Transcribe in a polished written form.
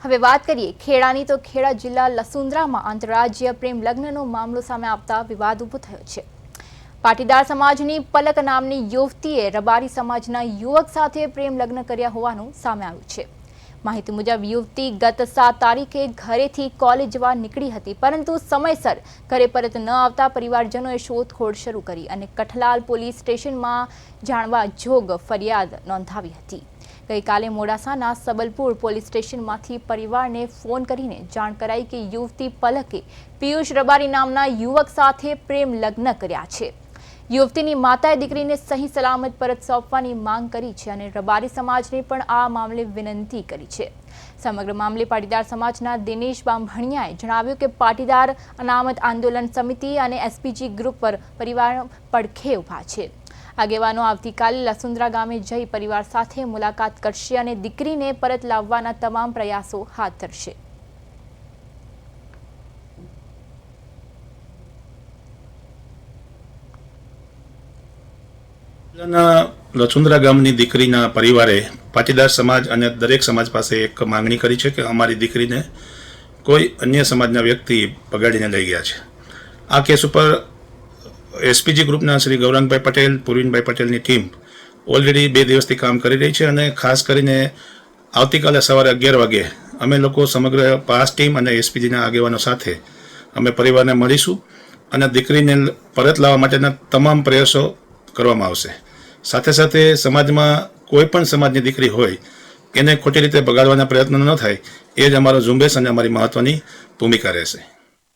હવે વાત કરીએ ખેડાની તો ખેડા જિલ્લા લસુંદ્રામાં આંતરરાજ્ય પ્રેમ લગ્નનો મામલો સામે આવતા વિવાદ ઊભો થયો છે। પાટીદાર સમાજની પલક નામની યુવતીએ રબારી સમાજના યુવક સાથે પ્રેમ લગ્ન કર્યા હોવાનું સામે આવ્યું છે। માહિતી મુજબ યુવતી ગત 7 તારીખે ઘરેથી કોલેજ જવા નીકળી હતી, પરંતુ સમયસર ઘરે પરત ન આવતા પરિવારજનોએ શોધખોળ શરૂ કરી અને કઠલાલ પોલીસ સ્ટેશનમાં જાણવા જોગ ફરિયાદ નોંધાવી હતી। ગઈકાલે મોડાસાના સબલપુર પોલીસ સ્ટેશનમાંથી પરિવારને ફોન કરીને જાણ કરાઈ કે યુવતી પલકે પિયુષ રબારી નામના યુવક સાથે પ્રેમ લગ્ન કર્યા છે। યુવતીની માતાએ દીકરીને સહી સલામત પરત સોંપવાની માંગ કરી છે અને રબારી સમાજને પણ આ મામલે વિનંતી કરી છે। સમગ્ર મામલે પાટીદાર સમાજના દિનેશ બામભણિયાએ જણાવ્યું કે પાટીદાર અનામત આંદોલન સમિતિ અને એસપીજી ગ્રુપ પર પરિવાર પડખે ઊભા છે। આગેવાનો આવતીકાલે લસુંદ્રા ગામે જઈ પરિવાર સાથે મુલાકાત કરશે અને દીકરીને પરત લાવવાના તમામ પ્રયાસો હાથ ધરશે। લસુંદ્રા ગામની દીકરીના પરિવારે પાટીદાર સમાજ અને દરેક સમાજ પાસે એક માંગણી કરી છે કે અમારી દીકરીને કોઈ અન્ય સમાજના વ્યક્તિ પગાડીને લઈ ગયા છે। આ કેસ ઉપર એસપીજી ગ્રુપના શ્રી ગૌરાંગભાઈ પટેલ, પૂર્વિનભાઈ પટેલની ટીમ ઓલરેડી 2 દિવસથી કામ કરી રહી છે અને ખાસ કરીને આવતીકાલે સવારે 11 વાગે અમે લોકો સમગ્ર પાસ ટીમ અને એસપીજીના આગેવાનો સાથે અમે પરિવારને મળીશું અને દીકરીને પરત લાવવા માટેના તમામ પ્રયાસો કરવામાં આવશે। સાથે સાથે સમાજમાં કોઈ પણ સમાજની દીકરી હોય એને ખોટી રીતે બગાડવાના પ્રયત્નો ન થાય એ જ અમારો ઝુંબેશ અને અમારી મહત્વની ભૂમિકા રહેશે।